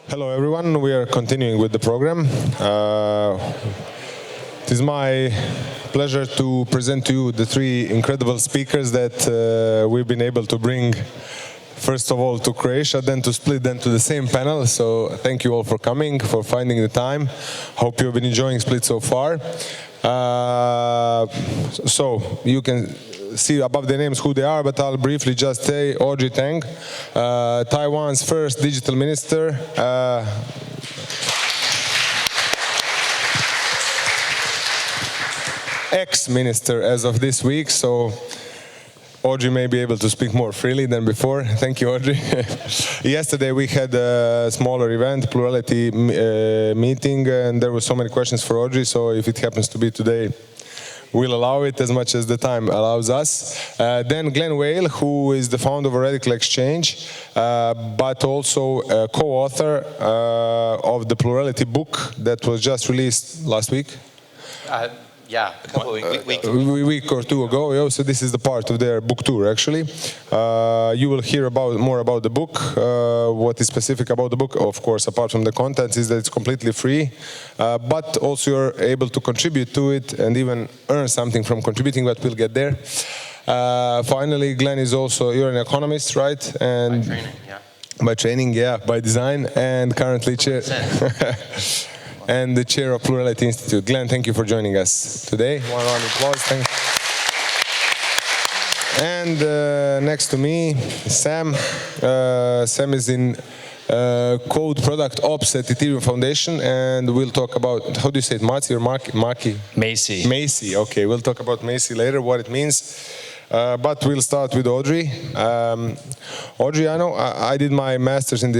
Hello everyone, we are continuing with the program. It is my pleasure to present to you the three incredible speakers that we've been able to bring, first of all to Croatia, then to Split, then to the same panel. So thank you all for coming, for finding the time. Hope you've been enjoying Split so far. So you can see above the names who they are, but I'll briefly just say Audrey Tang, Taiwan's first digital minister, ex-minister as of this week, so Audrey may be able to speak more freely than before. Thank you, Audrey. Yesterday we had a smaller event, Plurality meeting, and there were so many questions for Audrey, so if it happens to be today, we'll allow it as much as the time allows us. Then Glen Weyl, who is the founder of RadicalxChange, but also a co-author of the Plurality book that was just released last week. Yeah, a couple a week or two ago. So this is the part of their book tour, actually. You will hear more about the book. What is specific about the book, of course, apart from the content, is that it's completely free, but also you're able to contribute to it and even earn something from contributing, but we'll get there. Finally, Glen is also, you're an economist, right? And by training, yeah. By training, yeah, by design, and currently chair. And the chair of Plurality Institute. Glen, thank you for joining us today. One round of applause. Thank you. And next to me, Sam. Sam is in Code Product Ops at Ethereum Foundation, and we'll talk about, how do you say it, MACI or MACI? MACI. MACI, okay. We'll talk about MACI later, what it means. But we'll start with Audrey. Audrey, I know I did my master's in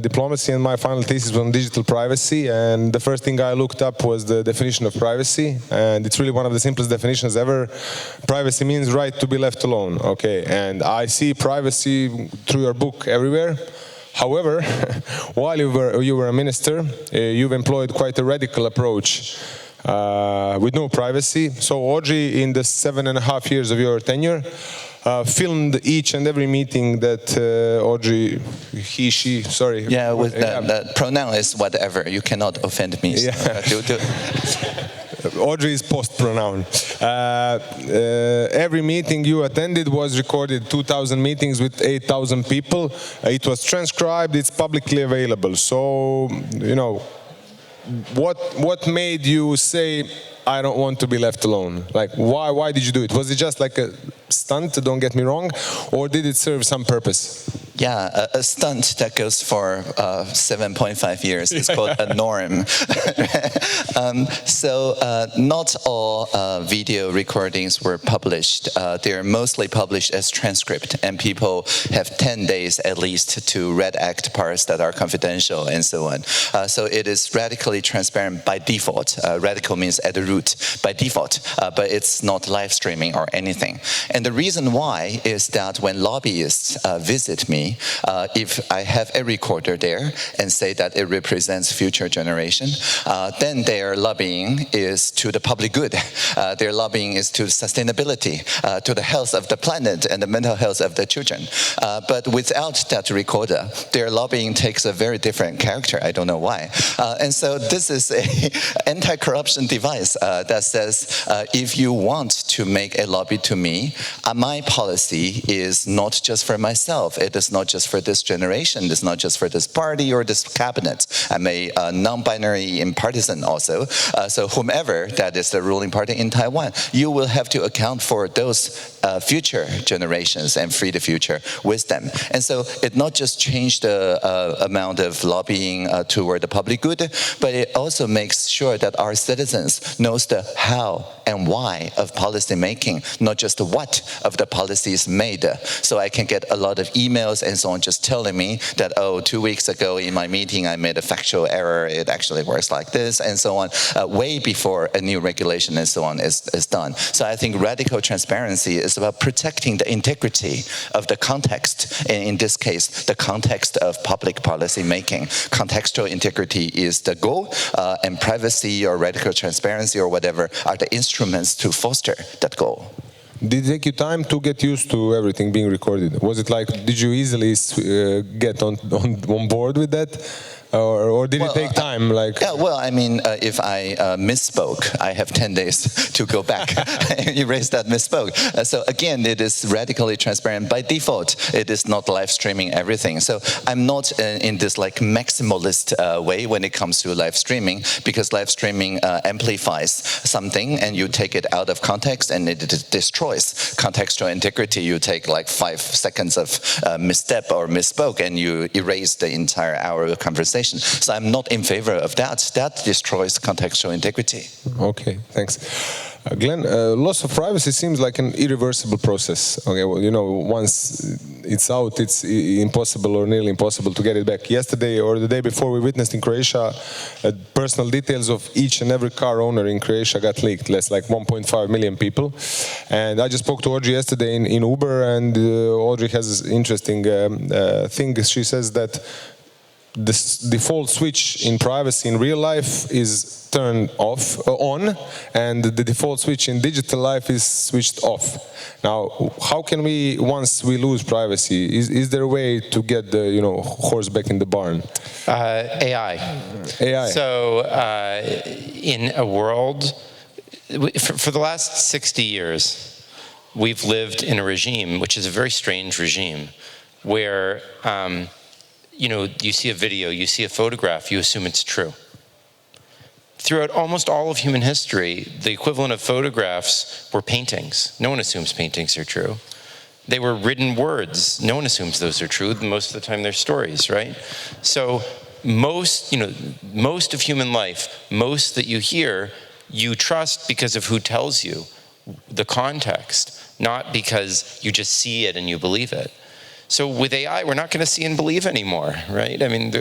diplomacy, and my final thesis was on digital privacy. And the first thing I looked up was the definition of privacy, and it's really one of the simplest definitions ever. Privacy means right to be left alone. Okay, and I see privacy through your book everywhere. However, while you were a minister, you've employed quite a radical approach. With no privacy. So Audrey, in the 7.5 years of your tenure, filmed each and every meeting that Audrey, he, she, sorry. Yeah, with the pronoun is whatever. You cannot offend me. So Yeah. Audrey is post-pronoun. Every meeting you attended was recorded, 2,000 meetings with 8,000 people. It was transcribed, it's publicly available. So, you know, what made you say, I don't want to be left alone? Like, why did you do it? Was it just like a stunt, don't get me wrong, or did it serve some purpose? Yeah, a stunt that goes for 7.5 years. It's called a norm. Not all video recordings were published. They're mostly published as transcript, and people have 10 days at least to redact parts that are confidential and so on. So it is radically transparent by default. Radical means at the root, by default, but it's not live streaming or anything. And the reason why is that when lobbyists visit me, if I have a recorder there and say that it represents future generation, then their lobbying is to the public good. Their lobbying is to sustainability, to the health of the planet and the mental health of the children. But without that recorder, their lobbying takes a very different character. I don't know why. And so this is an anti-corruption device that says, if you want to make a lobby to me, my policy is not just for myself. It is not just for this generation. It's not just for this party or this cabinet. I'm a non-binary partisan also. So whomever that is the ruling party in Taiwan, you will have to account for those future generations and free the future with them. And so it not just changed the amount of lobbying toward the public good, but it also makes sure that our citizens knows the how and why of policy making, not just the what of the policies made. So I can get a lot of emails and so on just telling me that, oh, 2 weeks ago in my meeting I made a factual error, it actually works like this and so on, way before a new regulation and so on is done. So I think radical transparency is about protecting the integrity of the context, and in this case, the context of public policy making. Contextual integrity is the goal, and privacy or radical transparency or whatever are the instruments to foster that goal. Did it take you time to get used to everything being recorded? Was it like, did you easily get on board with that? Or did it take time? Yeah, well, I mean, if I misspoke, I have 10 days to go back and erase that misspoke. So again, it is radically transparent. By default, it is not live streaming everything. So I'm not in this like maximalist way when it comes to live streaming, because live streaming amplifies something and you take it out of context and it destroys contextual integrity. You take like 5 seconds of misstep or misspoke and you erase the entire hour of conversation. So I'm not in favor of that. That destroys contextual integrity. Okay, thanks. Glenn, loss of privacy seems like an irreversible process. Okay, well, you know, once it's out, it's impossible or nearly impossible to get it back. Yesterday or the day before, we witnessed in Croatia personal details of each and every car owner in Croatia got leaked. Less like 1.5 million people. And I just spoke to Audrey yesterday in Uber, and Audrey has an interesting thing. She says that the default switch in privacy in real life is turned on, and the default switch in digital life is switched off. Now, how can we, once we lose privacy, is there a way to get the horse back in the barn? AI. AI. So, in a world, for the last 60 years, we've lived in a regime, which is a very strange regime, where you see a video, you see a photograph, you assume it's true. Throughout almost all of human history, the equivalent of photographs were paintings. No one assumes paintings are true. They were written words. No one assumes those are true. Most of the time they're stories, right? So most of human life, most that you hear, you trust because of who tells you, the context, not because you just see it and you believe it. So with AI, we're not going to see and believe anymore, right? I mean,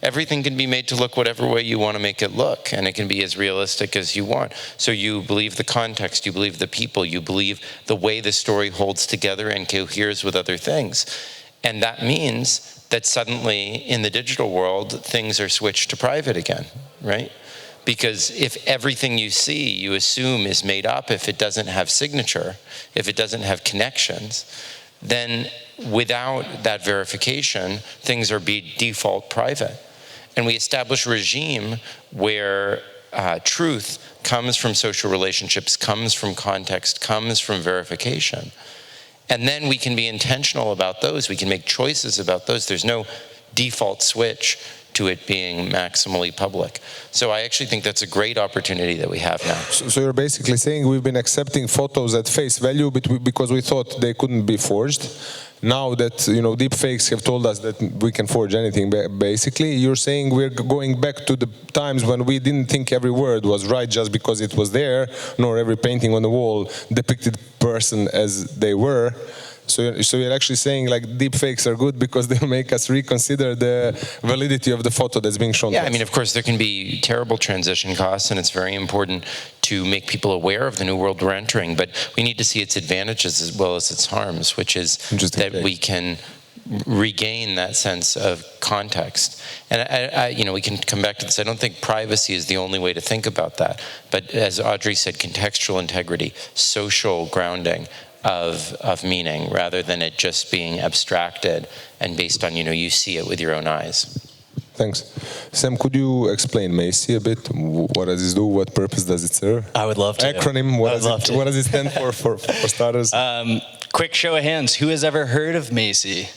everything can be made to look whatever way you want to make it look, and it can be as realistic as you want. So you believe the context, you believe the people, you believe the way the story holds together and coheres with other things. And that means that suddenly, in the digital world, things are switched to private again, right? Because if everything you see, you assume is made up, if it doesn't have signature, if it doesn't have connections, then without that verification, things are by default private. And we establish a regime where truth comes from social relationships, comes from context, comes from verification. And then we can be intentional about those. We can make choices about those. There's no default switch to it being maximally public. So I actually think that's a great opportunity that we have now. So you're basically saying we've been accepting photos at face value because we thought they couldn't be forged. Now that deep fakes have told us that we can forge anything, basically you're saying we're going back to the times when we didn't think every word was right just because it was there, nor every painting on the wall depicted person as they were. So you're actually saying like deep fakes are good because they'll make us reconsider the validity of the photo that's being shown. Yeah, I mean, of course, there can be terrible transition costs, and it's very important to make people aware of the new world we're entering. But we need to see its advantages as well as its harms, which is that we can regain that sense of context. And we can come back to this. I don't think privacy is the only way to think about that. But as Audrey said, contextual integrity, social grounding of meaning, rather than it just being abstracted and based on, you see it with your own eyes. Thanks. Sam, could you explain MACI a bit? What does it do? What purpose does it serve? I would love to. Acronym, what does it stand for starters? Quick show of hands. Who has ever heard of MACI?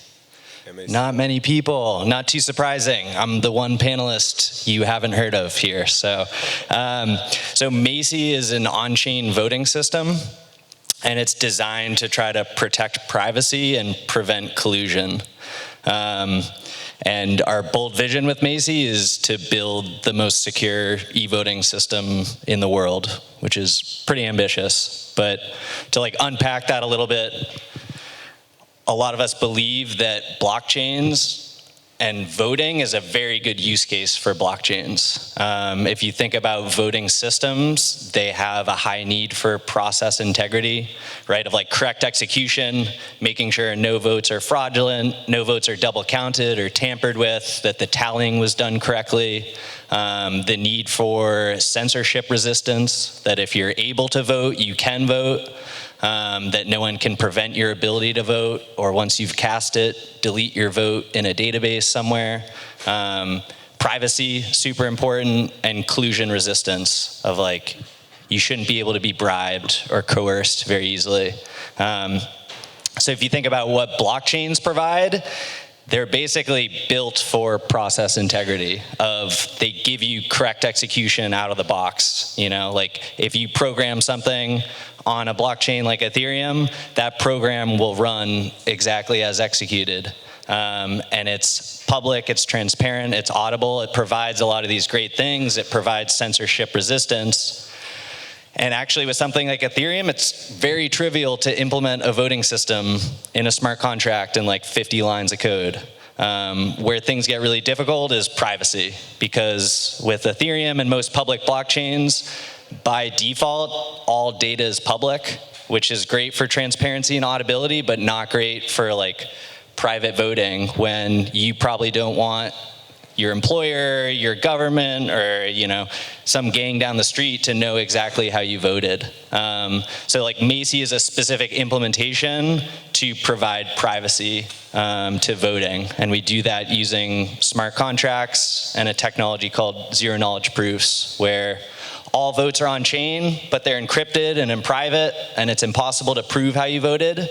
Not many people. Not too surprising. I'm the one panelist you haven't heard of here. So MACI is an on-chain voting system, and it's designed to try to protect privacy and prevent collusion. And our bold vision with MACI is to build the most secure e-voting system in the world, which is pretty ambitious. But to unpack that a little bit, a lot of us believe that blockchains and voting is a very good use case for blockchains. If you think about voting systems, they have a high need for process integrity, right? Of correct execution, making sure no votes are fraudulent, no votes are double counted or tampered with, that the tallying was done correctly. The need for censorship resistance, that if you're able to vote, you can vote. that no one can prevent your ability to vote, or once you've cast it, delete your vote in a database somewhere. Privacy, super important, and collusion resistance of like, you shouldn't be able to be bribed or coerced very easily. So if you think about what blockchains provide, they're basically built for process integrity they give you correct execution out of the box. You know, like if you program something on a blockchain like Ethereum, that program will run exactly as executed. And it's public, it's transparent, it's audible, it provides a lot of these great things, it provides censorship resistance. And actually with something like Ethereum, it's very trivial to implement a voting system in a smart contract in like 50 lines of code. Where things get really difficult is privacy, because with Ethereum and most public blockchains, by default, all data is public, which is great for transparency and audibility, but not great for like private voting when you probably don't want your employer, your government, or some gang down the street to know exactly how you voted. So like MACI is a specific implementation to provide privacy to voting, and we do that using smart contracts and a technology called zero knowledge proofs, where all votes are on chain, but they're encrypted and in private, and it's impossible to prove how you voted,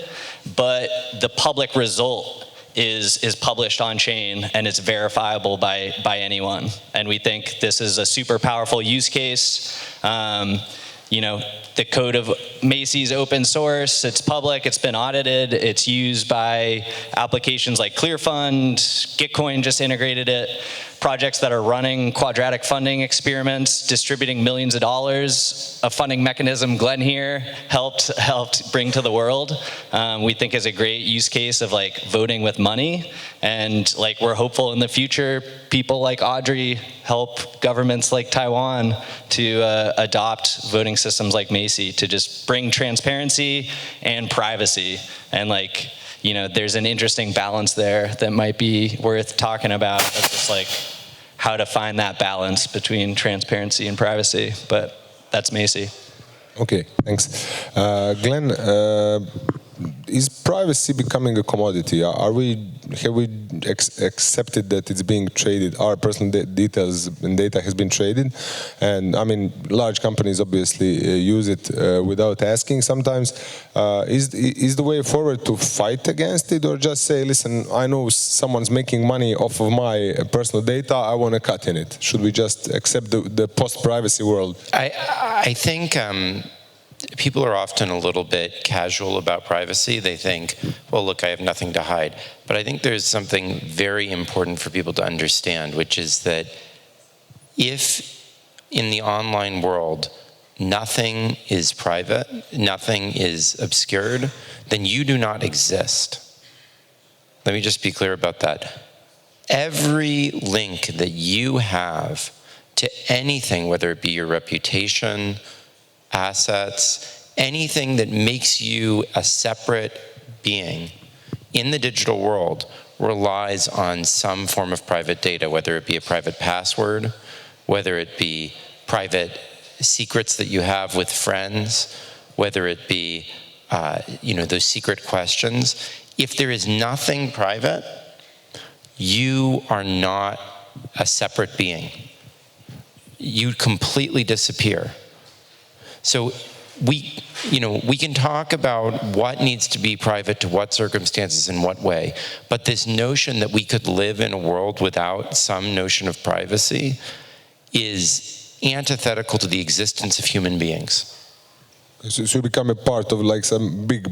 but the public result is published on chain, and it's verifiable by anyone. And we think this is a super powerful use case. The code of MACI is open source, it's public, it's been audited, it's used by applications like ClearFund, Gitcoin just integrated it, projects that are running quadratic funding experiments, distributing millions of dollars, a funding mechanism Glen here helped bring to the world. We think is a great use case of like voting with money, and like we're hopeful in the future people like Audrey help governments like Taiwan to adopt voting systems like MACI to just bring transparency and privacy. And like, there's an interesting balance there that might be worth talking about, of just like how to find that balance between transparency and privacy. But that's MACI. Okay, thanks. Glen, is privacy becoming a commodity? Have we accepted that it's being traded? Our personal details and data has been traded, and I mean, large companies obviously use it without asking sometimes. Is the way forward to fight against it, or just say, listen, I know someone's making money off of my personal data, I want to cut in it? Should we just accept the post-privacy world? I think people are often a little bit casual about privacy. They think, well, look, I have nothing to hide. But I think there's something very important for people to understand, which is that if in the online world nothing is private, nothing is obscured, then you do not exist. Let me just be clear about that. Every link that you have to anything, whether it be your reputation, assets, anything that makes you a separate being in the digital world relies on some form of private data, whether it be a private password, whether it be private secrets that you have with friends, whether it be those secret questions. If there is nothing private, you are not a separate being. You completely disappear. So we can talk about what needs to be private to what circumstances in what way, but this notion that we could live in a world without some notion of privacy is antithetical to the existence of human beings. So you become a part of like some big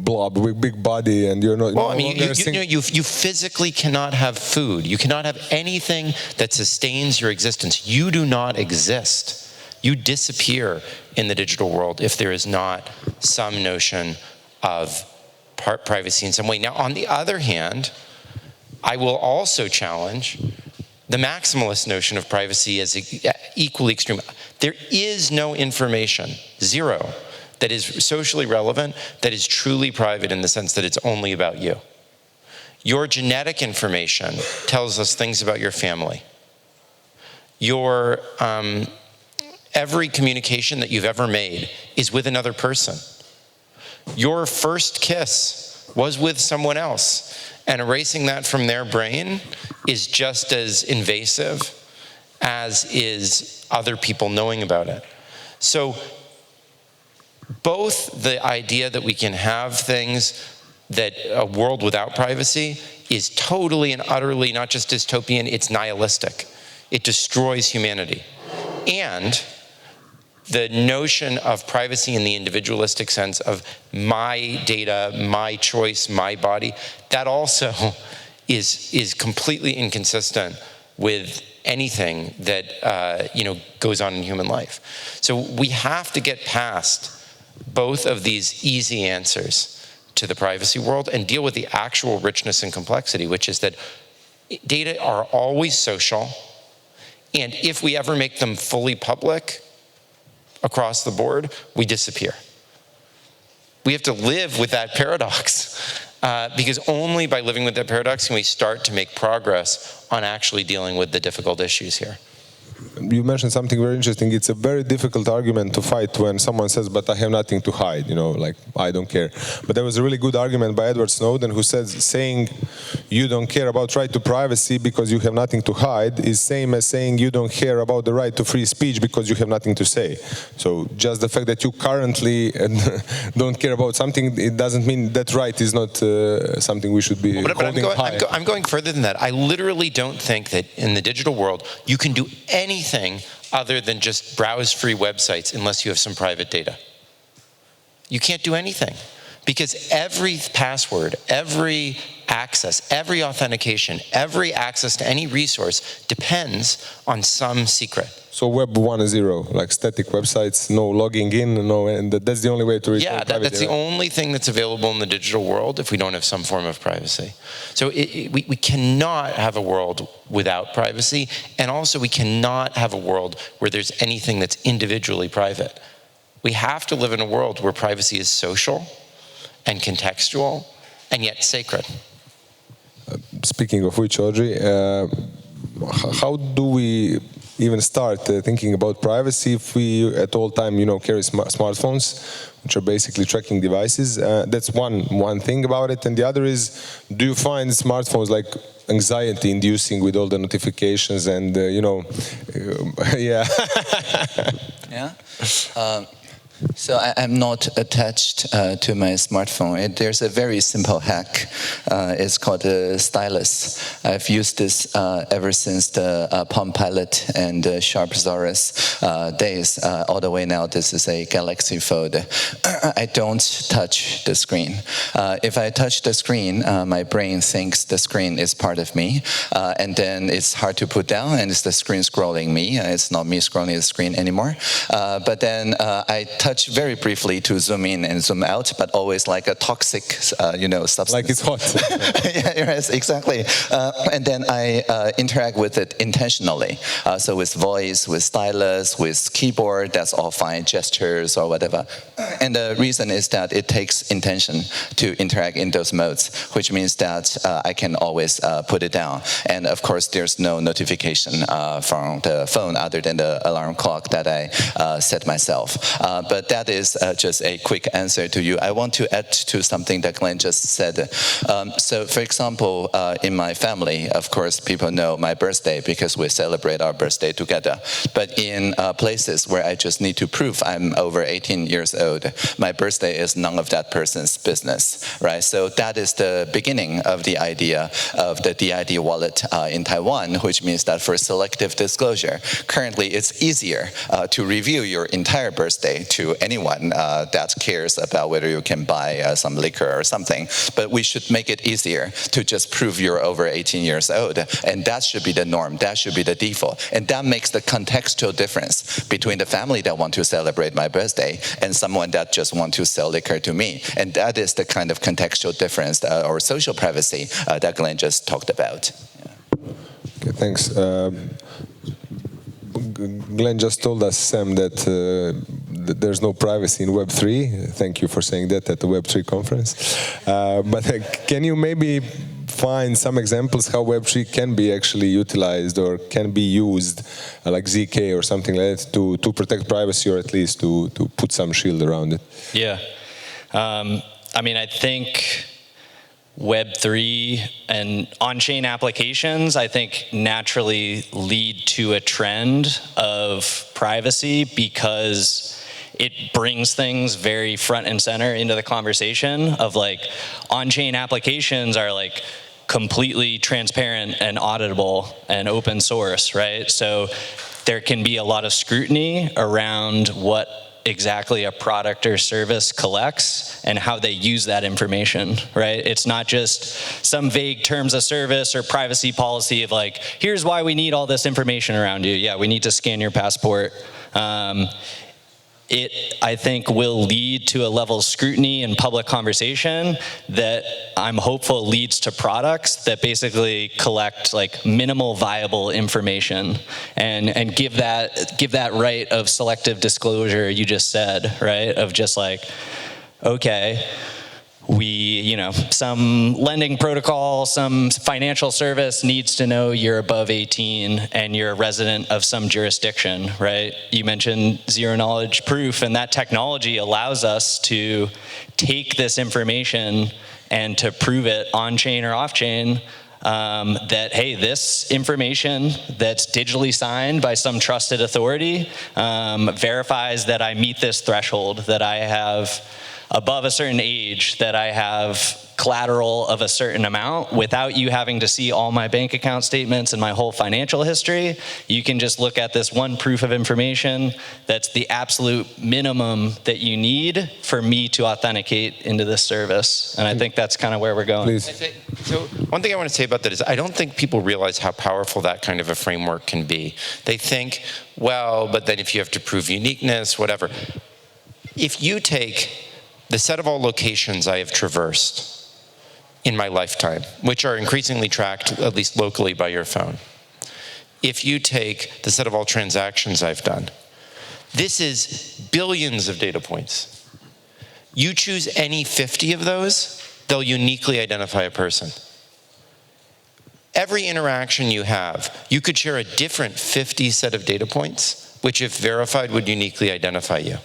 blob, big body, and you're not. Well, I mean, you physically cannot have food. You cannot have anything that sustains your existence. You do not exist. You disappear in the digital world if there is not some notion of privacy in some way. Now, on the other hand, I will also challenge the maximalist notion of privacy as equally extreme. There is no information, zero, that is socially relevant, that is truly private in the sense that it's only about you. Your genetic information tells us things about your family. Your every communication that you've ever made is with another person. your first kiss was with someone else, and erasing that from their brain is just as invasive as is other people knowing about it. So both the idea that we can have things, that a world without privacy is totally and utterly not just dystopian, it's nihilistic. It destroys humanity. And the notion of privacy in the individualistic sense of my data, my choice, my body, that also is completely inconsistent with anything that goes on in human life. So we have to get past both of these easy answers to the privacy world and deal with the actual richness and complexity, which is that data are always social, and if we ever make them fully public across the board, we disappear. We have to live with that paradox, because only by living with that paradox can we start to make progress on actually dealing with the difficult issues here. You mentioned something very interesting. It's a very difficult argument to fight when someone says, but I have nothing to hide, like, I don't care. But there was a really good argument by Edward Snowden who says saying you don't care about right to privacy because you have nothing to hide is same as saying you don't care about the right to free speech because you have nothing to say. So just the fact that you currently don't care about something, it doesn't mean that right is not something we should be holding high. I'm going further than that. I literally don't think that in the digital world you can do anything other than just browse free websites unless you have some private data. You can't do anything because every password, every access, every authentication, every access to any resource depends on some secret. So Web 1.0, like static websites, no logging in, and that's the only way to reach private that's data. the only thing that's available in the digital world if we don't have some form of privacy. So we cannot have a world without privacy, and also we cannot have a world where there's anything that's individually private. We have to live in a world where privacy is social and contextual and yet sacred. Speaking of which, Audrey, how do we even start thinking about privacy if we at all time, carry smartphones, which are basically tracking devices? That's one thing about it. And the other is, do you find smartphones like anxiety-inducing with all the notifications and, yeah. Yeah. So I'm not attached to my smartphone. There's a very simple hack. It's called a stylus. I've used this ever since the Palm Pilot and Sharpsaurus days. All the way now, this is a Galaxy Fold. I don't touch the screen. If I touch the screen, my brain thinks the screen is part of me, and then it's hard to put down, and it's the screen scrolling me. It's not me scrolling the screen anymore. But then I touch very briefly to zoom in and zoom out, but always like a toxic, substance. Like it's hot. Yeah, yes, exactly. And then I interact with it intentionally. So with voice, with stylus, with keyboard, that's all fine, gestures or whatever. And the reason is that it takes intention to interact in those modes, which means that I can always put it down. And of course, there's no notification from the phone other than the alarm clock that I set myself. But that is just a quick answer to you. I want to add to something that Glenn just said. So for example, in my family, of course, people know my birthday because we celebrate our birthday together. But in places where I just need to prove I'm over 18 years old, my birthday is none of that person's business, right? So that is the beginning of the idea of the DID wallet in Taiwan, which means that for selective disclosure, currently it's easier to review your entire birthday to anyone that cares about whether you can buy some liquor or something. But we should make it easier to just prove you're over 18 years old. And that should be the norm. That should be the default. And that makes the contextual difference between the family that want to celebrate my birthday and someone that just want to sell liquor to me. And that is the kind of contextual difference or social privacy that Glenn just talked about. Yeah. Okay, thanks. Glenn just told us, Sam, that there's no privacy in Web3. Thank you for saying that at the Web3 conference. But can you maybe find some examples how Web3 can be actually utilized or can be used, like ZK or something like that, to protect privacy or at least to put some shield around it? Yeah. I mean, I think Web3 and on-chain applications, I think, naturally lead to a trend of privacy because it brings things very front and center into the conversation of like on-chain applications are like completely transparent and auditable and open source, right? So there can be a lot of scrutiny around what exactly a product or service collects and how they use that information, right? It's not just some vague terms of service or privacy policy of like, here's why we need all this information around you. Yeah, we need to scan your passport. It, I think, will lead to a level of scrutiny and public conversation that I'm hopeful leads to products that basically collect like minimal viable information and give that right of selective disclosure you just said, right? Of just like, okay, some lending protocol, some financial service needs to know you're above 18 and you're a resident of some jurisdiction, right? You mentioned zero knowledge proof, and that technology allows us to take this information and to prove it on-chain or off-chain that, hey, this information that's digitally signed by some trusted authority verifies that I meet this threshold, that I have above a certain age, that I have collateral of a certain amount without you having to see all my bank account statements and my whole financial history. You can just look at this one proof of information that's the absolute minimum that you need for me to authenticate into this service. And I think that's kind of where we're going. Please. So one thing I want to say about that is I don't think people realize how powerful that kind of a framework can be. They think, well, but then if you have to prove uniqueness, whatever. If you take the set of all locations I have traversed in my lifetime, which are increasingly tracked, at least locally, by your phone. If you take the set of all transactions I've done, this is billions of data points. You choose any 50 of those, they'll uniquely identify a person. Every interaction you have, you could share a different 50 set of data points, which if verified would uniquely identify you.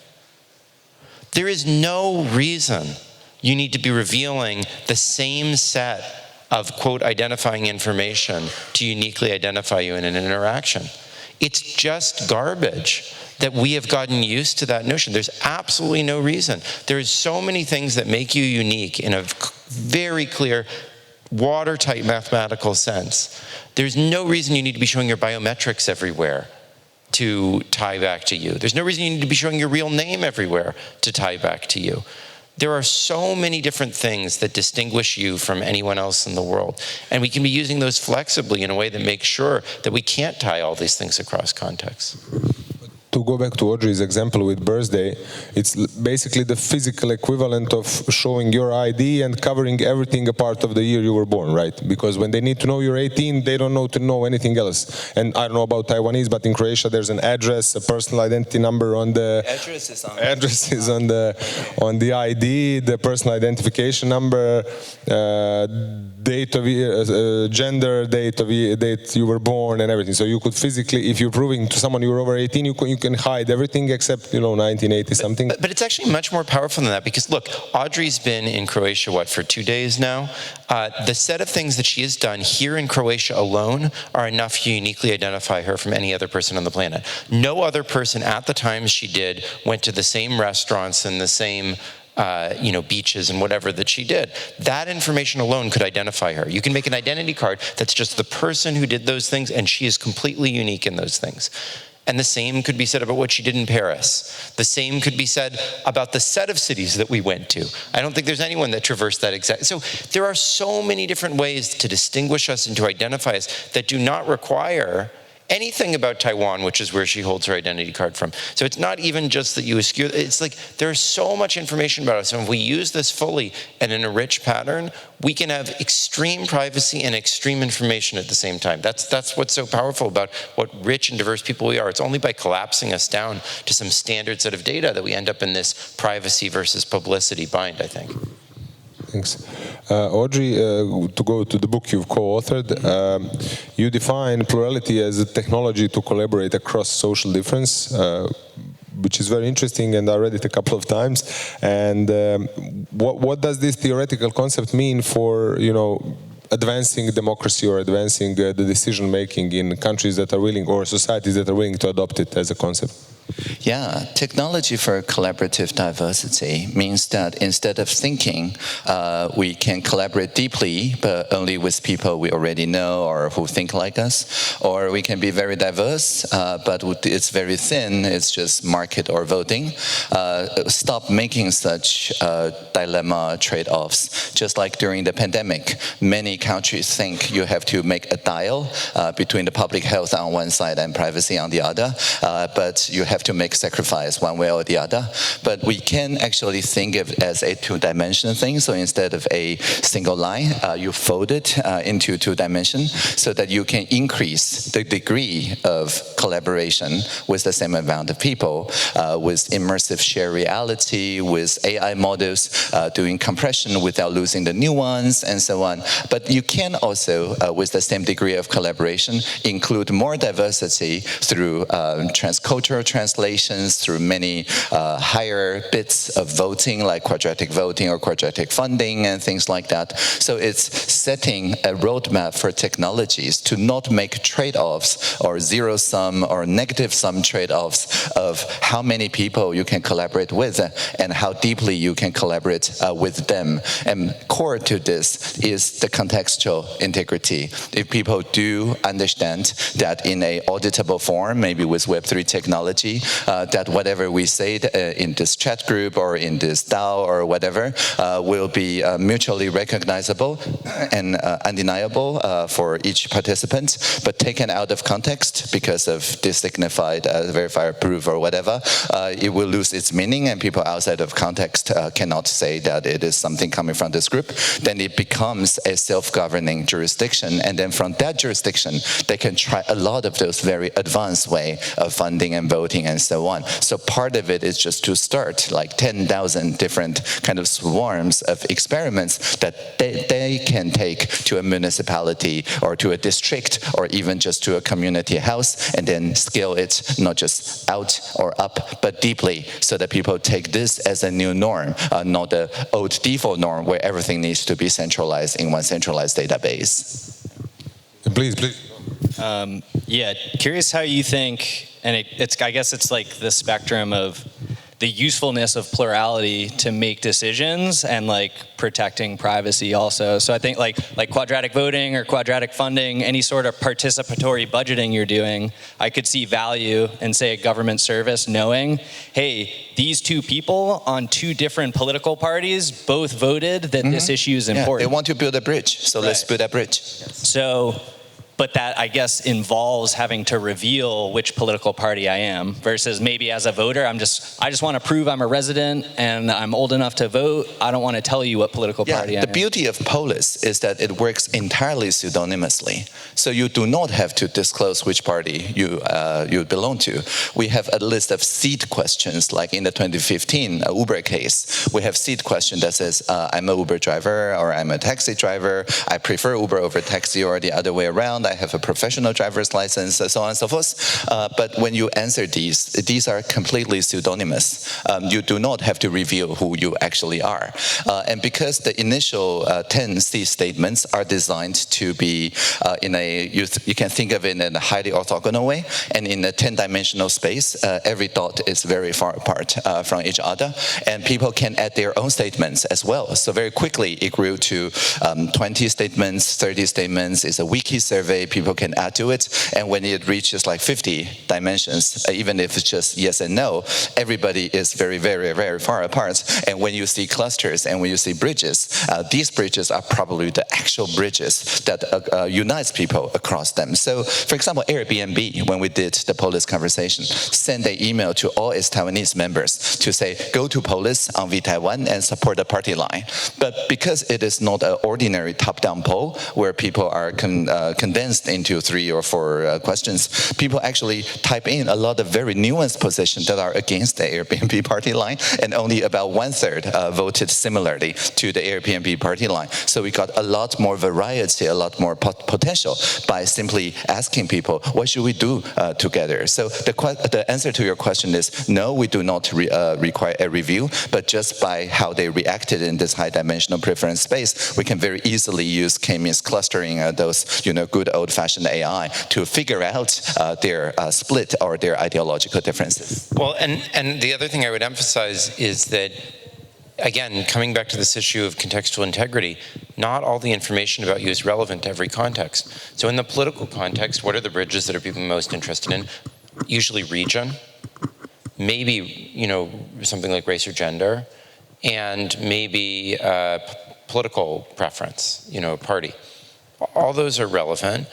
There is no reason you need to be revealing the same set of, quote, identifying information to uniquely identify you in an interaction. It's just garbage that we have gotten used to that notion. There's absolutely no reason. There's so many things that make you unique in a very clear, watertight mathematical sense. There's no reason you need to be showing your biometrics everywhere to tie back to you. There's no reason you need to be showing your real name everywhere to tie back to you. There are so many different things that distinguish you from anyone else in the world. And we can be using those flexibly in a way that makes sure that we can't tie all these things across contexts. To go back to Audrey's example with birthday, it's basically the physical equivalent of showing your ID and covering everything apart of the year you were born, right? Because when they need to know you're 18, they don't know anything else. And I don't know about Taiwanese, but in Croatia there's an address, a personal identity number on the address is on the ID, the personal identification number, date of year, gender, date you were born, and everything. So you could physically, if you're proving to someone you were over 18, you can hide everything except 1980 something. But it's actually much more powerful than that, because look, Audrey's been in Croatia for 2 days now. The set of things that she has done here in Croatia alone are enough to uniquely identify her from any other person on the planet. No other person at the time she did went to the same restaurants and the same beaches and whatever that she did. That information alone could identify her. You can make an identity card that's just the person who did those things, and she is completely unique in those things. And the same could be said about what she did in Paris. The same could be said about the set of cities that we went to. I don't think there's anyone that traversed that exact. So there are so many different ways to distinguish us and to identify us that do not require anything about Taiwan, which is where she holds her identity card from. So it's not even just that you eschew, it's like there's so much information about us, and if we use this fully and in a rich pattern, we can have extreme privacy and extreme information at the same time. That's what's so powerful about what rich and diverse people we are. It's only by collapsing us down to some standard set of data that we end up in this privacy versus publicity bind, I think. Thanks. Audrey, to go to the book you've co-authored, you define plurality as a technology to collaborate across social difference, which is very interesting, and I read it a couple of times. And what does this theoretical concept mean for, you know, advancing democracy or advancing the decision making in countries that are willing, or societies that are willing to adopt it as a concept? Yeah, technology for collaborative diversity means that instead of thinking we can collaborate deeply, but only with people we already know or who think like us, or we can be very diverse, but it's very thin, it's just market or voting. Stop making such dilemma trade-offs. Just like during the pandemic, many countries think you have to make a dial between the public health on one side and privacy on the other, but you have to make sacrifice one way or the other. But we can actually think of it as a two-dimensional thing. So instead of a single line, you fold it into two dimensions so that you can increase the degree of collaboration with the same amount of people, with immersive shared reality, with AI models doing compression without losing the nuance, and so on. But you can also, with the same degree of collaboration, include more diversity through transcultural translations, through many higher bits of voting, like quadratic voting or quadratic funding and things like that. So it's setting a roadmap for technologies to not make trade-offs or zero-sum or negative-sum trade-offs of how many people you can collaborate with and how deeply you can collaborate with them. And core to this is the contextual integrity. If people do understand that in an auditable form, maybe with Web3 technology, that whatever we say in this chat group or in this DAO or whatever will be mutually recognizable and undeniable for each participant, but taken out of context because of dissignified, verified proof or whatever, it will lose its meaning, and people outside of context cannot say that it is something coming from this group. Then it becomes a self-governing jurisdiction, and then from that jurisdiction, they can try a lot of those very advanced way of funding and voting and so on. So part of it is just to start like 10,000 different kind of swarms of experiments that they can take to a municipality or to a district or even just to a community house, and then scale it not just out or up, but deeply, so that people take this as a new norm, not the old default norm where everything needs to be centralized in one centralized database. Please. Yeah, curious how you think, and I guess it's like the spectrum of the usefulness of plurality to make decisions and like protecting privacy also. So I think like quadratic voting or quadratic funding, any sort of participatory budgeting you're doing, I could see value in, say, a government service knowing, hey, these two people on two different political parties both voted that this issue is important. They want to build a bridge, so let's build a bridge. So, but that, I guess, involves having to reveal which political party I am, versus maybe as a voter, I just want to prove I'm a resident and I'm old enough to vote. I don't want to tell you what political party I am. The beauty of Polis is that it works entirely pseudonymously. So you do not have to disclose which party you belong to. We have a list of seed questions, like in the 2015 Uber case. We have seed question that says, I'm a Uber driver, or I'm a taxi driver. I prefer Uber over taxi, or the other way around. I have a professional driver's license, so on and so forth. But when you answer these are completely pseudonymous. You do not have to reveal who you actually are. And because the initial 10 C statements are designed to be in a, you can think of it in a highly orthogonal way, and in a 10-dimensional space, every dot is very far apart from each other, and people can add their own statements as well. So very quickly, it grew to 20 statements, 30 statements. It's a wiki survey. People can add to it, and when it reaches like 50 dimensions, even if it's just yes and no, everybody is very, very, very far apart. And when you see clusters and when you see bridges, these bridges are probably the actual bridges that unites people across them. So, for example, Airbnb, when we did the Polis conversation, sent an email to all its Taiwanese members to say, go to Polis on VTaiwan and support the party line. But because it is not an ordinary top-down poll where people are condensed condensed into 3 or 4 questions, people actually type in a lot of very nuanced positions that are against the Airbnb party line, and only about 1/3 voted similarly to the Airbnb party line. So we got a lot more variety, a lot more potential by simply asking people, what should we do together? So the answer to your question is no, we do not require a review, but just by how they reacted in this high-dimensional preference space, we can very easily use k-means clustering, those good old-fashioned AI, to figure out their split or their ideological differences. Well, and the other thing I would emphasize is that, again, coming back to this issue of contextual integrity, not all the information about you is relevant to every context. So in the political context, what are the bridges that are people most interested in? Usually region, maybe, something like race or gender, and maybe political preference, party. All those are relevant.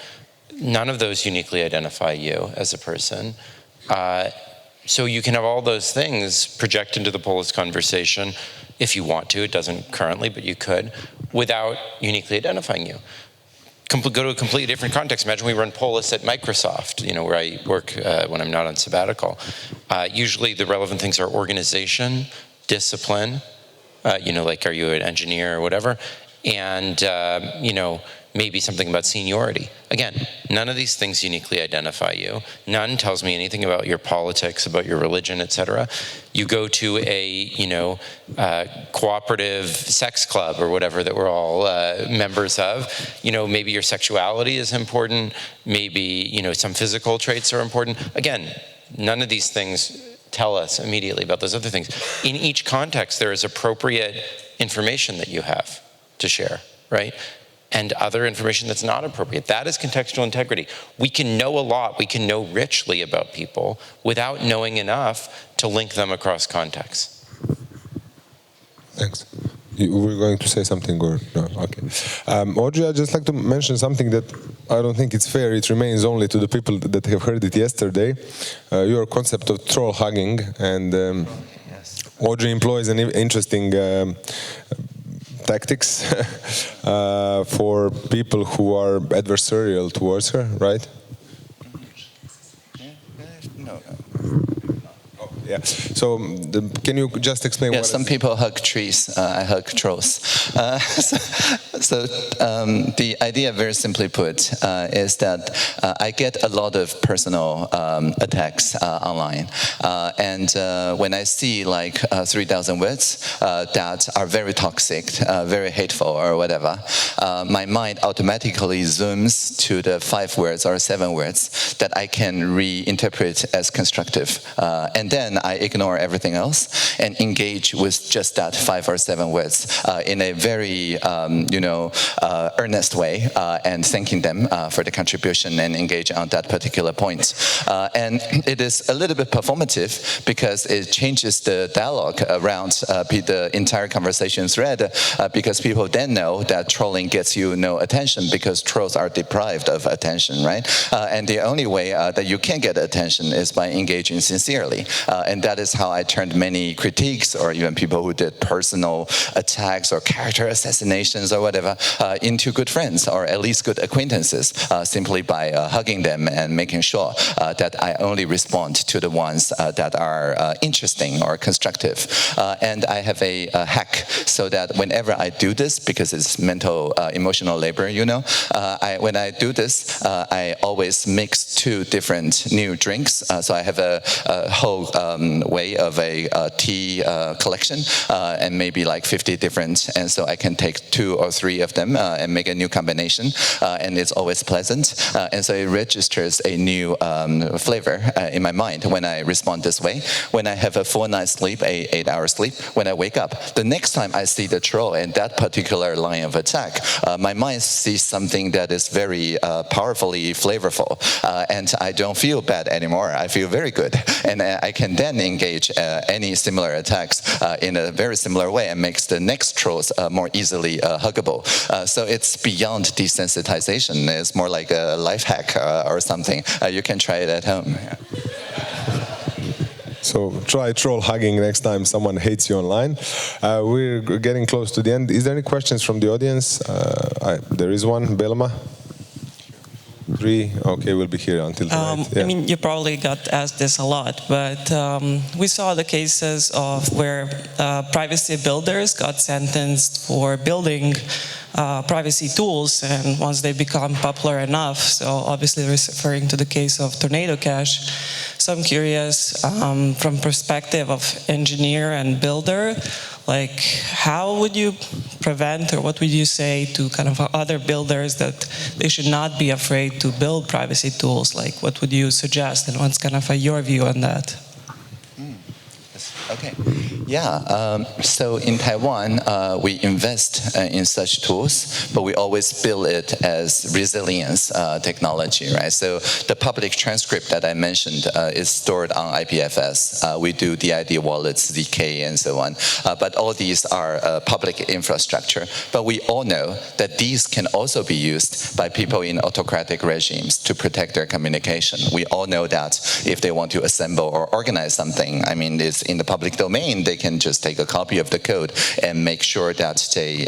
None of those uniquely identify you as a person. So you can have all those things project into the polis conversation if you want to. It doesn't currently, but you could, without uniquely identifying you. Go to a completely different context. Imagine we run polis at Microsoft, where I work when I'm not on sabbatical. Usually the relevant things are organization, discipline, like are you an engineer or whatever, and maybe something about seniority. Again, none of these things uniquely identify you. None tells me anything about your politics, about your religion, etc. You go to a, cooperative sex club or whatever that we're all members of. Maybe your sexuality is important. Maybe, some physical traits are important. Again, none of these things tell us immediately about those other things. In each context, there is appropriate information that you have to share, right? And other information that's not appropriate. That is contextual integrity. We can know a lot, we can know richly about people without knowing enough to link them across contexts. Thanks. You were going to say something or no? Okay. Audrey, I'd just like to mention something that I don't think it's fair. It remains only to the people that have heard it yesterday. Your concept of troll hugging, and Yes. Audrey employs an interesting tactics for people who are adversarial towards her, right? No. Yeah. So, can you just explain? Yeah, what some people hug trees. I hug trolls. So the idea, very simply put, is that I get a lot of personal attacks online, and when I see like 3,000 words that are very toxic, very hateful, or whatever, my mind automatically zooms to the 5 words or 7 words that I can reinterpret as constructive, and then I ignore everything else and engage with just that 5 or 7 words in a very, earnest way, and thanking them for the contribution and engage on that particular point. And it is a little bit performative because it changes the dialogue around the entire conversation thread, because people then know that trolling gets you no attention because trolls are deprived of attention, right? And the only way that you can get attention is by engaging sincerely. And that is how I turned many critiques, or even people who did personal attacks or character assassinations or whatever, into good friends, or at least good acquaintances, simply by hugging them and making sure that I only respond to the ones that are interesting or constructive. And I have a hack so that whenever I do this, because it's mental, emotional labor, when I do this, I always mix 2 different new drinks. So I have a whole way of a tea collection, and maybe like 50 different, and so I can take 2 or 3 of them and make a new combination, and it's always pleasant, and so it registers a new flavor in my mind when I respond this way. When I have a full night's sleep, 8-hour sleep, when I wake up, the next time I see the troll in that particular line of attack, my mind sees something that is very powerfully flavorful, and I don't feel bad anymore. I feel very good, and I can then engage any similar attacks in a very similar way, and makes the next trolls more easily huggable. So it's beyond desensitization. It's more like a life hack or something. You can try it at home. Yeah. So try troll hugging next time someone hates you online. We're getting close to the end. Is there any questions from the audience? There is one, Belma. Audrey, okay, we'll be here until tonight. I mean, you probably got asked this a lot, but we saw the cases of where privacy builders got sentenced for building privacy tools, and once they become popular enough, so obviously referring to the case of Tornado Cash. So I'm curious, from perspective of engineer and builder, like how would you prevent, or what would you say to kind of other builders that they should not be afraid to build privacy tools? Like what would you suggest, and what's kind of your view on that? Okay. Yeah. So in Taiwan, we invest in such tools, but we always build it as resilience technology, right? So the public transcript that I mentioned is stored on IPFS. We do DID wallets, ZK, and so on. But all these are public infrastructure. But we all know that these can also be used by people in autocratic regimes to protect their communication. We all know that if they want to assemble or organize something, I mean, it's in the public domain, they can just take a copy of the code and make sure that they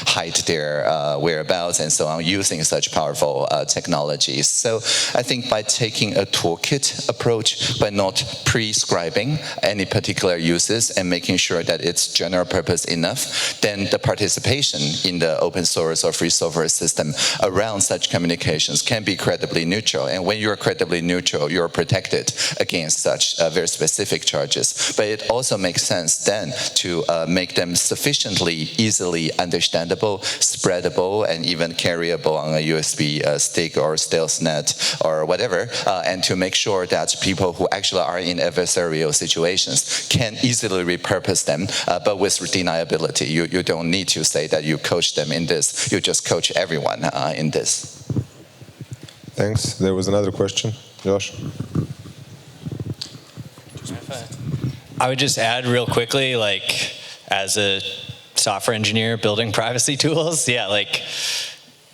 hide their whereabouts and so on using such powerful technologies. So I think by taking a toolkit approach, by not prescribing any particular uses and making sure that it's general purpose enough, then the participation in the open source or free software system around such communications can be credibly neutral. And when you're credibly neutral, you're protected against such very specific charges. But it also makes sense then to make them sufficiently easily understandable, spreadable, and even carryable on a USB stick or StealthNet or whatever, and to make sure that people who actually are in adversarial situations can easily repurpose them, but with deniability. You don't need to say that you coach them in this. You just coach everyone in this. Thanks. There was another question. Josh? I would just add real quickly, like, as a software engineer building privacy tools, yeah, like,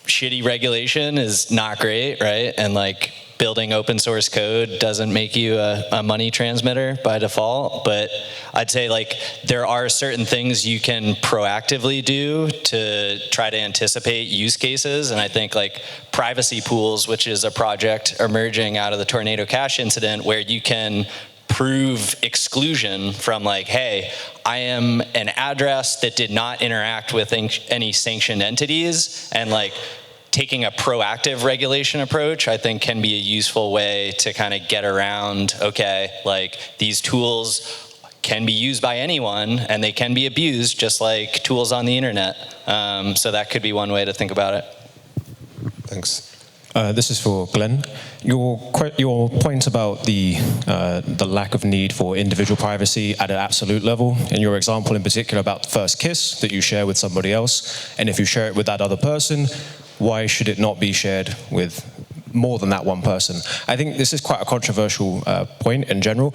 shitty regulation is not great, right? And, like, building open source code doesn't make you a money transmitter by default, but I'd say, like, there are certain things you can proactively do to try to anticipate use cases, and I think, like, privacy pools, which is a project emerging out of the Tornado Cash incident, where you can prove exclusion from, like, hey, I am an address that did not interact with any sanctioned entities, and, like, taking a proactive regulation approach, I think, can be a useful way to kind of get around, okay, like, these tools can be used by anyone and they can be abused just like tools on the internet. So that could be one way to think about it. Thanks. This is for Glenn. Your point about the lack of need for individual privacy at an absolute level, and your example in particular about the first kiss that you share with somebody else, and if you share it with that other person, why should it not be shared with more than that one person? I think this is quite a controversial point in general.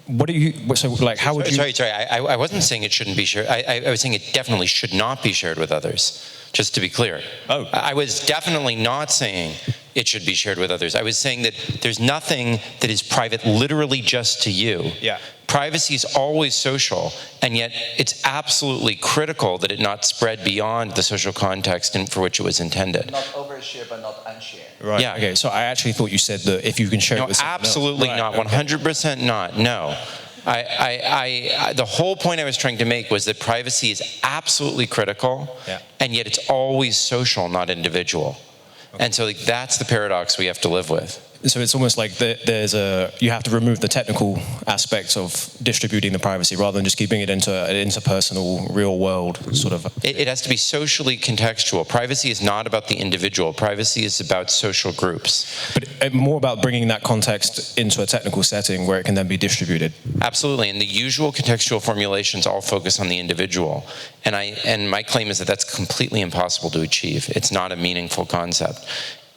What do you, so like, how would you... Sorry, I wasn't saying it shouldn't be shared. I was saying it definitely should not be shared with others, just to be clear. Oh. I was definitely not saying it should be shared with others. I was saying that there's nothing that is private literally just to you. Yeah. Privacy is always social, and yet it's absolutely critical that it not spread beyond the social context for which it was intended. Not overshare, but not unshare. Right. Yeah. Okay, so I actually thought you said that if you can share it with someone else. Absolutely not. 100% not. No. The whole point I was trying to make was that privacy is absolutely critical, and yet it's always social, not individual. Okay. And so, like, that's the paradox we have to live with. So it's almost like you have to remove the technical aspects of distributing the privacy rather than just keeping it into an interpersonal, real world sort of... It has to be socially contextual. Privacy is not about the individual. Privacy is about social groups. But more about bringing that context into a technical setting where it can then be distributed. Absolutely, and the usual contextual formulations all focus on the individual. And my claim is that that's completely impossible to achieve. It's not a meaningful concept.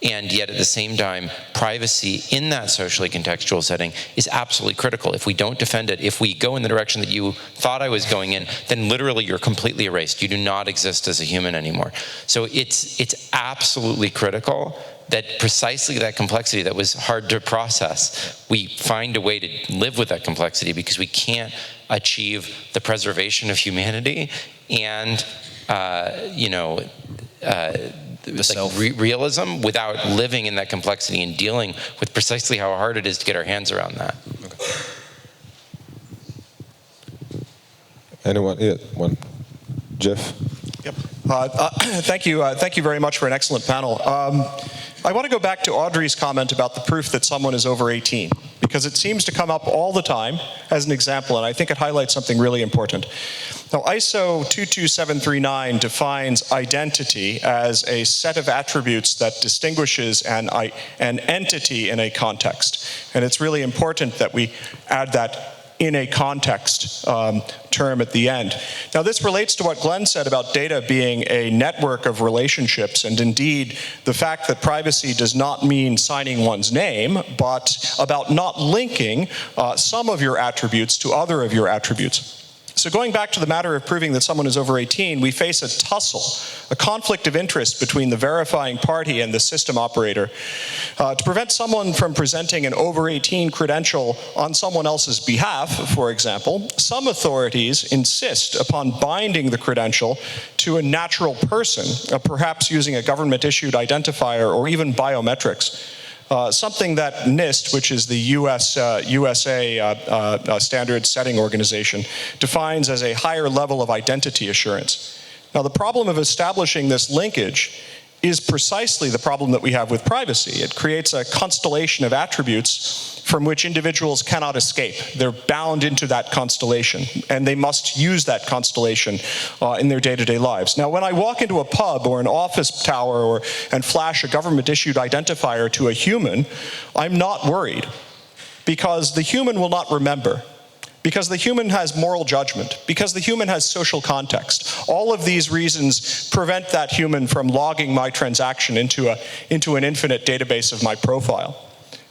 And yet at the same time, privacy in that socially contextual setting is absolutely critical. If we don't defend it, if we go in the direction that you thought I was going in, then literally you're completely erased. You do not exist as a human anymore. So it's absolutely critical that precisely that complexity that was hard to process, we find a way to live with that complexity, because we can't achieve the preservation of humanity and realism without living in that complexity and dealing with precisely how hard it is to get our hands around that. Okay. Anyone? Yeah, one. Jeff? Yep. Thank you very much for an excellent panel. I want to go back to Audrey's comment about the proof that someone is over 18, because it seems to come up all the time as an example, and I think it highlights something really important. Now, ISO 22739 defines identity as a set of attributes that distinguishes an entity in a context. And it's really important that we add that in a context term at the end. Now, this relates to what Glenn said about data being a network of relationships, and indeed the fact that privacy does not mean signing one's name, but about not linking some of your attributes to other of your attributes. So going back to the matter of proving that someone is over 18, we face a tussle, a conflict of interest between the verifying party and the system operator. To prevent someone from presenting an over 18 credential on someone else's behalf, for example, some authorities insist upon binding the credential to a natural person, perhaps using a government-issued identifier or even biometrics. Something that NIST, which is the USA standard setting organization, defines as a higher level of identity assurance. Now, the problem of establishing this linkage is precisely the problem that we have with privacy. It creates a constellation of attributes from which individuals cannot escape. They're bound into that constellation, and they must use that constellation in their day-to-day lives. Now, when I walk into a pub or an office tower and flash a government-issued identifier to a human, I'm not worried, because the human will not remember. Because the human has moral judgment, because the human has social context. All of these reasons prevent that human from logging my transaction into an infinite database of my profile.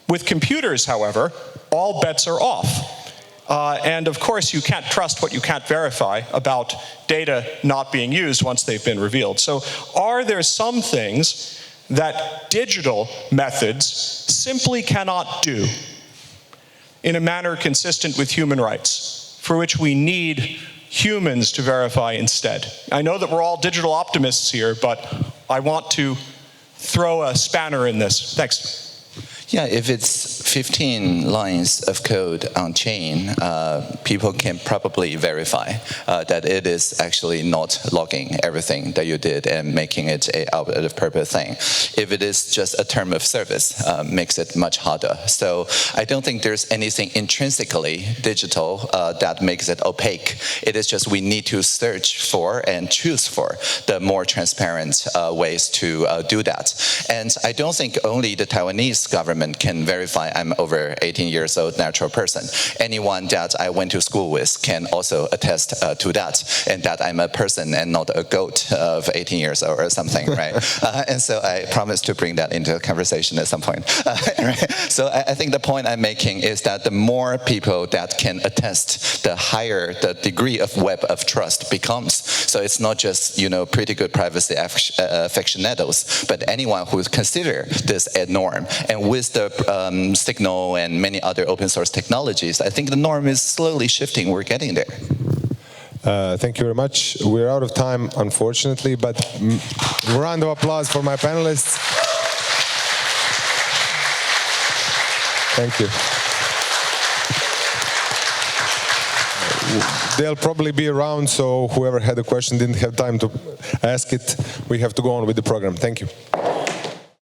With computers, however, all bets are off. And of course, you can't trust what you can't verify about data not being used once they've been revealed. So are there some things that digital methods simply cannot do in a manner consistent with human rights, for which we need humans to verify instead? I know that we're all digital optimists here, but I want to throw a spanner in this. Thanks. Yeah, if it's 15 lines of code on chain, people can probably verify that it is actually not logging everything that you did and making it a out-of-purpose thing. If it is just a term of service, makes it much harder. So I don't think there's anything intrinsically digital that makes it opaque. It is just we need to search for and choose for the more transparent ways to do that. And I don't think only the Taiwanese government can verify I'm over 18 years old natural person. Anyone that I went to school with can also attest to that, and that I'm a person and not a goat of 18 years old or something, right? And so I promise to bring that into a conversation at some point. Right? So I think the point I'm making is that the more people that can attest, the higher the degree of web of trust becomes. So it's not just, pretty good privacy aficionados, but anyone who consider this a norm. And with the Signal and many other open source technologies, I think the norm is slowly shifting. We're getting there. Thank you very much. We're out of time, unfortunately, but a round of applause for my panelists. Thank you. They'll probably be around, so whoever had a question didn't have time to ask it. We have to go on with the program. Thank you.